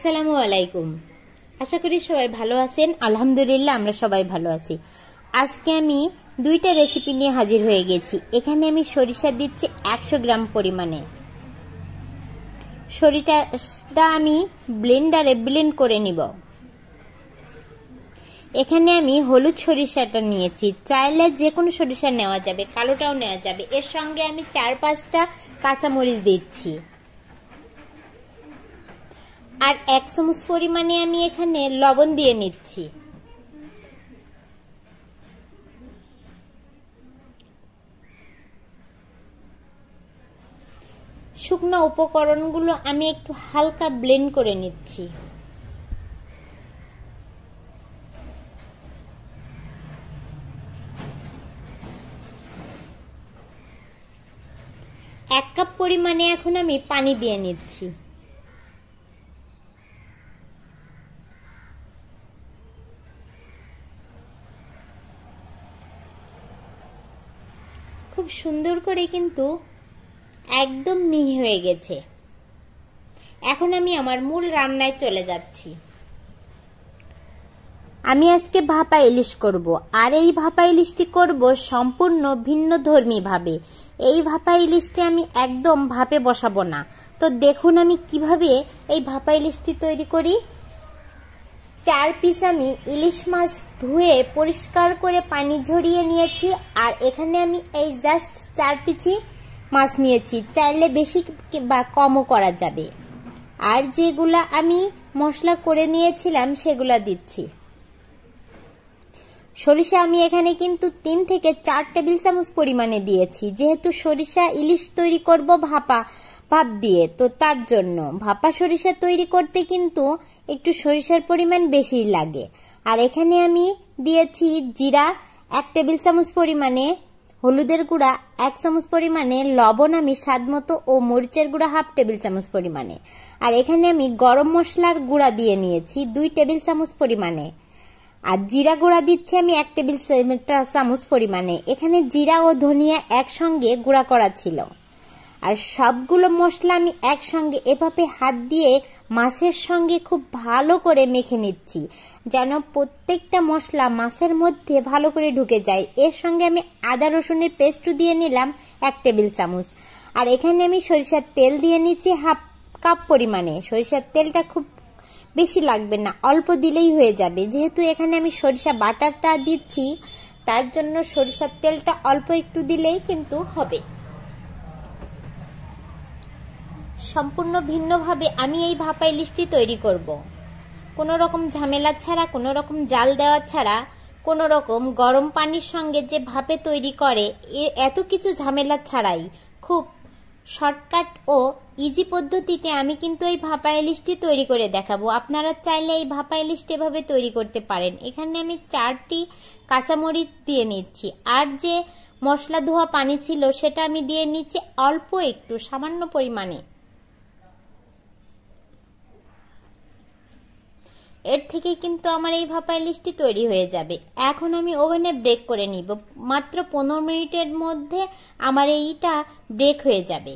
আসসালামু আলাইকুম। আশা করি সবাই ভালো আছেন। আলহামদুলিল্লাহ আমরা সবাই ভালো আছি। আজকে আমি দুইটা রেসিপি নিয়ে হাজির হয়ে গেছি। এখানে আমি সরিষা দিচ্ছি 100 গ্রাম পরিমাণে। সরিষাটা আমি ব্লেন্ডারে ব্লেন্ড করে নিব। এখানে আমি হলুদ সরিষাটা নিয়েছি, চাইলে যে কোনো সরিষা নেওয়া যাবে, কালোটাও নেওয়া যাবে। এর সঙ্গে আমি 4-5টা কাঁচামরিচ দিচ্ছি আর 1 চামচ পরিমাণে আমি এখানে লবণ দিয়ে নিচ্ছি। শুকনো উপকরণগুলো আমি একটু হালকা ব্লেন্ড করে নিচ্ছি। এক কাপ পরিমাণে এখন আমি পানি দিয়ে নিচ্ছি। খুব সুন্দর করে কিন্তু একদম মিহি হয়ে গেছে। এখন আমি আমার মূল রান্নায় চলে যাচ্ছি। আমি আজকে ভাপা ইলিশ করব, আর এই ভাপা ইলিশটি করব সম্পূর্ণ ভিন্ন ধর্মী ভাবে। এই ভাপা ইলিশটি আমি একদম ভাপে বসাবো না। তো দেখুন আমি কিভাবে এই ভাপা ইলিশটি তৈরি করি। 4 পিস আমি ইলিশ মাছ ধুয়ে পরিষ্কার করে পানি ঝরিয়ে নিয়েছি, আর এখানে আমি এই জাস্ট 4 পিসই মাছ নিয়েছি। চাইলে বেশি বা কমও করা যাবে। আর যেগুলা আমি মশলা করে নিয়েছিলাম সেগুলা দিচ্ছি। সরিষা আমি এখানে কিন্তু 3 থেকে 4 টেবিল চামচ পরিমাণে দিয়েছি, যেহেতু সরিষা ইলিশ তৈরি করব ভাপ দিয়ে, তো তার জন্য ভাপা সরিষা তৈরি করতে কিন্তু একটু সরিষার পরিমাণ বেশি লাগে। আর এখানে আমি দিয়েছি জিরা 1 টেবিল চামচ পরিমাণে, হলুদের গুঁড়া 1 চামচ পরিমাণে, লবণ আমি স্বাদ মতো ও মরিচের গুঁড়া 1/2 টেবিল চামচ পরিমাণে। আর এখানে আমি গরম মশলার গুঁড়া দিয়ে নিয়েছি 2 টেবিল চামচ পরিমাণে। আর জিরা গুঁড়া দিচ্ছি আমি 1 টেবিল চামচ পরিমাণে। এখানে জিরা ও ধনিয়া একসঙ্গে গুঁড়া করা ছিল। আর সবগুলো মশলা আমি একসঙ্গে এভাবে হাত দিয়ে মাছের সঙ্গে খুব ভালো করে মেখে নিচ্ছি, যেন প্রত্যেকটা মশলা মাছের মধ্যে ভালো করে ঢুকে যায়। এর সঙ্গে আমি আদা রসুনের পেস্টও দিয়ে নিলাম 1 টেবিল চামচ। আর এখানে আমি সরিষার তেল দিয়ে নিচ্ছি 1/2 কাপ পরিমাণে। সরিষার তেলটা খুব বেশি লাগবে না, অল্প দিলেই হয়ে যাবে। যেহেতু এখানে আমি সরিষা বাটাটা দিচ্ছি, তার জন্য সরিষার তেলটা অল্প একটু দিলেই কিন্তু হবে। সম্পূর্ণ ভিন্নভাবে আমি এই ভাপা ইলিশটি তৈরি করব। কোনো রকম ঝামেলা ছাড়া, কোনো রকম জাল দেওয়া ছাড়া, কোনো রকম গরম পানির সঙ্গে যে ভাপে তৈরি করে এত কিছু ঝামেলা ছাড়াই খুব শর্টকাট ও ইজি পদ্ধতিতে আমি কিন্তু এই ভাপা ইলিশটি তৈরি করে দেখাবো। আপনারা চাইলে এই ভাপা ইলিশটি এভাবে তৈরি করতে পারেন। এখানে আমি 4টি কাঁচামরিচ দিয়ে নিচ্ছি, আর যে মশলা ধোয়া পানি ছিল সেটা আমি দিয়ে নিচ্ছি অল্প একটু, সামান্য পরিমাণে। এর থেকে কিন্তু আমার এই ভাপা ইলিশটি তৈরি হয়ে যাবে। এখন আমি ওভেনে ব্রেক করে নিব। মাত্র 15 মিনিটের মধ্যে আমার এইটা ব্রেক হয়ে যাবে।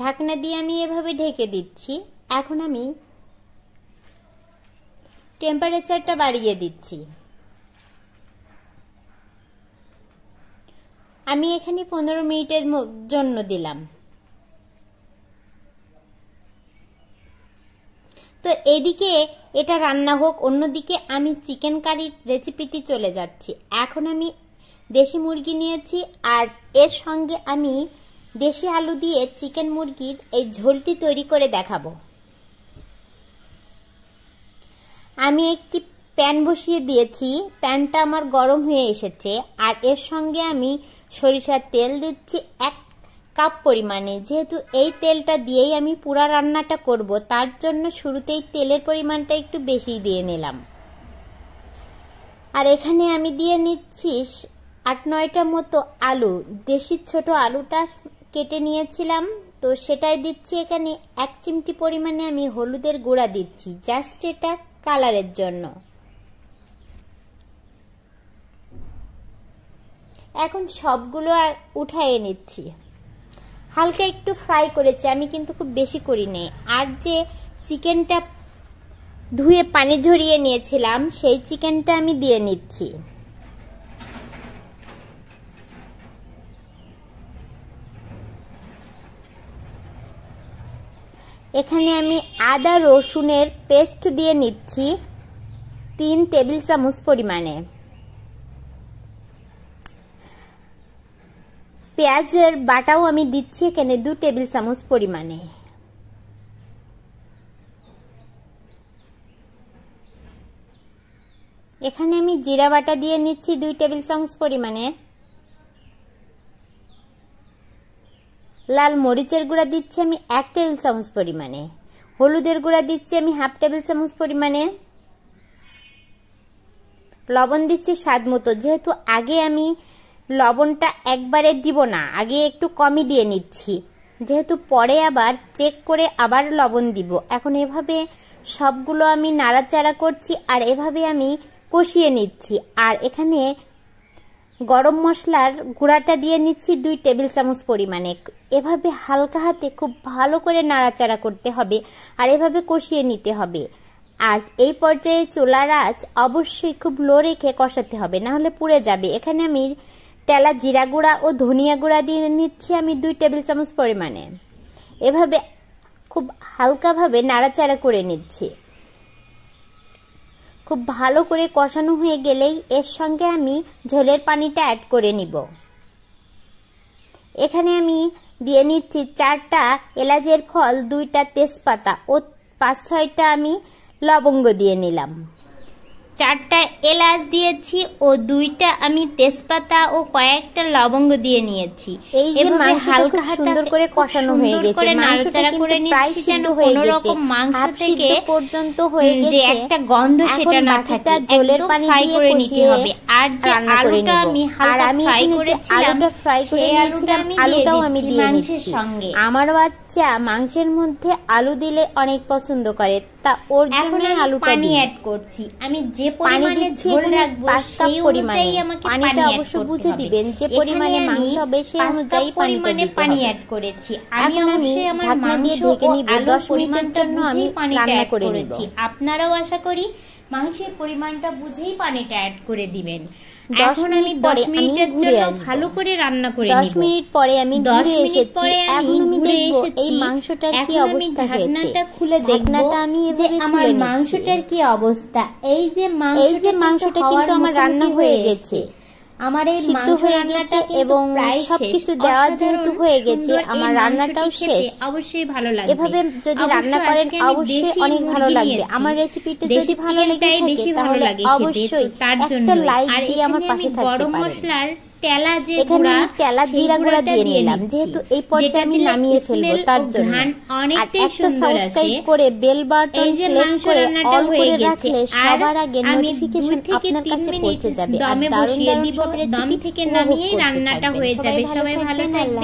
ঢাকনা দিয়ে আমি এভাবে ঢেকে দিচ্ছি। এখন আমি টেম্পারেচারটা বাড়িয়ে দিচ্ছি। আমি এখানে 15 মিনিটের জন্য দিলাম। তো এদিকে এটা রান্না হোক, অন্যদিকে আমি চিকেন কারির রেসিপিতে চলে যাচ্ছি। এখন আমি দেশি মুরগি নিয়েছি, আর এর সঙ্গে আমি দেশি আলু দিয়ে চিকেন মুরগির এই ঝোলটি তৈরি করে দেখাবো। আমি একটি প্যান বসিয়ে দিয়েছি, প্যানটা আমার গরম হয়ে এসেছে। আর এর সঙ্গে আমি সরিষার তেল দিচ্ছি 1 কাপ পরিমাণে। যেহেতু এই তেলটা দিয়েই আমি পুরা রান্নাটা করব, তার জন্য শুরুতেই তেলের পরিমাণটা একটু বেশি দিয়ে নিলাম। আর এখানে আমি দিয়ে নিচ্ছি 8-9টা মতো আলু। দেশি ছোট আলুটা কেটে নিয়েছিলাম, তো সেটাই দিচ্ছি। এখানে 1 চিমটি পরিমাণে আমি হলুদের গুঁড়া দিচ্ছি, জাস্ট এটা কালারের জন্য। এখন সবগুলো উঠায়ে নিচ্ছি। হালকা একটু ফ্রাই করেছি, আমি কিন্তু খুব বেশি করিনি। আর যে চিকেনটা ধুয়ে পানি ঝরিয়ে নিয়েছিলাম সেই চিকেনটা আমি দিয়ে নিচ্ছি। এখানে আমি আদা রসুনের পেস্ট দিয়ে নিচ্ছি 3 টেবিল চামচ পরিমাণে। পেঁয়াজের বাটাও আমি দিচ্ছি এখানে 2 টেবিল চামচ পরিমাণে। এখানে আমি জিরা বাটা দিয়ে নিচ্ছি 2 টেবিল চামচ পরিমাণে। লাল মরিচের গুঁড়া দিচ্ছি আমি 1 টেবিল চামচ পরিমাণে। হলুদের গুঁড়া দিচ্ছি আমি হাফ টেবিল চামচ পরিমাণে। লবণ দিচ্ছি স্বাদ মতো, যেহেতু আগে আমি লবণটা একবারে দিব না, আগে একটু কমই দিয়ে নিচ্ছি, যেহেতু পরে আবার চেক করে আবার লবণ দিব। এখন এভাবে সবগুলো আমি নাড়াচাড়া করছি আর এভাবে আমি কষিয়ে নিচ্ছি। আর এখানে গরম মশলার গুঁড়াটা দিয়ে নিচ্ছি 2 টেবিল চামচ পরিমাণে। এভাবে হালকা হাতে খুব ভালো করে নাড়াচাড়া করতে হবে আর এভাবে কষিয়ে নিতে হবে। আর এই পর্যায়ে চুলার আঁচ অবশ্যই খুব লো রেখে কষাতে হবে, না হলে পুড়ে যাবে। এখানে আমি টেলা জিরা গুঁড়া ও ধনিয়া গুঁড়া দিয়ে নিচ্ছি আমি 2 টেবিল চামচ পরিমাণে। এভাবে খুব হালকাভাবে নাড়াচাড়া করে নিচ্ছি। খুব ভালো করে কষানো হয়ে গেলেই এর সঙ্গে আমি ঝোলের পানিটা অ্যাড করে নিব। এখানে আমি দিয়ে নিচ্ছি 4টা এলাচের ফল, 2টা তেজপাতা ও 5-6টা আমি লবঙ্গ দিয়ে নিলাম। 4টা এলাচ দিয়েছি ও 2টা আমি তেজপাতা ও কয়েকটা লবঙ্গ দিয়ে নিয়েছি। এই যে হালকা সুন্দর করে কষানো হয়ে গেছে, নাড়াচাড়া করে নিচ্ছি যেন কোনো রকম মাংস থেকে পর্যন্ত হয়ে গেছে যে একটা গন্ধ সেটা না থাকে, ঝোলের পানি দিয়ে করে নিতে হবে। আর যে আলুটা আমি হালকা ফ্রাই করেছিলাম সেই আলুটাও আমি দিয়ে মাংসের সঙ্গে। আমার বাচ্চা মাংসের মধ্যে আলু দিলে অনেক পছন্দ করে, তা ওর জন্য আলুটা পানি অ্যাড করছি। আমি যে পরিমাণে ঝোল রাখবো সেই অনুযায়ী আমাকে পানিটা অবশ্য বুঝে দিবেন, যে পরিমাণে মাংস হবে সেই অনুযায়ী পানি অ্যাড করেছি। আমি অবশ্যই আমার মাংস ও আলুর পরিমাণের জন্য আমি পানিটা অ্যাড করেছি। আপনারাও আশা করি মাংসের পরিমাণটা বুঝেই পানিটা অ্যাড করে দিবেন। এখন আমি 10 মিনিটের জন্য ভালো করে রান্না করে নিব। 10 মিনিট পরে আমি ঘুরে এসেছি। এখন আমি দেখব এই মাংসটার কি অবস্থা হয়েছে। ঢাকনাটা খুলে দেখব যে আমার মাংসটার কি অবস্থা। এই যে মাংসটা কিন্তু আমার রান্না হয়ে গেছে। আমার এই মাংস রান্নাটা এবং সবকিছু দেওয়া যেহেতু হয়ে গেছে, আমার রান্নাটাও শেষ। অবশ্যই ভালো লাগবে। এভাবে যদি রান্না করেন অবশ্যই অনেক ভালো লাগবে। আমার রেসিপিটা যদি ভালো লাগে বেশি ভালো লাগে অবশ্যই তার জন্য লাইক দিয়ে আমার পাশে থাকতে পারেন। গরম মশলার টেলা যে গুঁড়া, টেলা জিরা গুঁড়া দিয়ে নিলাম, যেহেতু এই পর্যায়ে আমি নামিয়ে ফেলবো তার জন্য। অনেকটাই সুন্দর আসে। করে বেল বাটন ক্লিক করে অল করে রাখলে সবার আগে নোটিফিকেশন আপনার কাছে পৌঁছে যাবে। দমে বসিয়ে দিব, দম থেকে নামিয়ে রান্নাটা হয়ে যাবে। সবাই ভালো থাকবেন।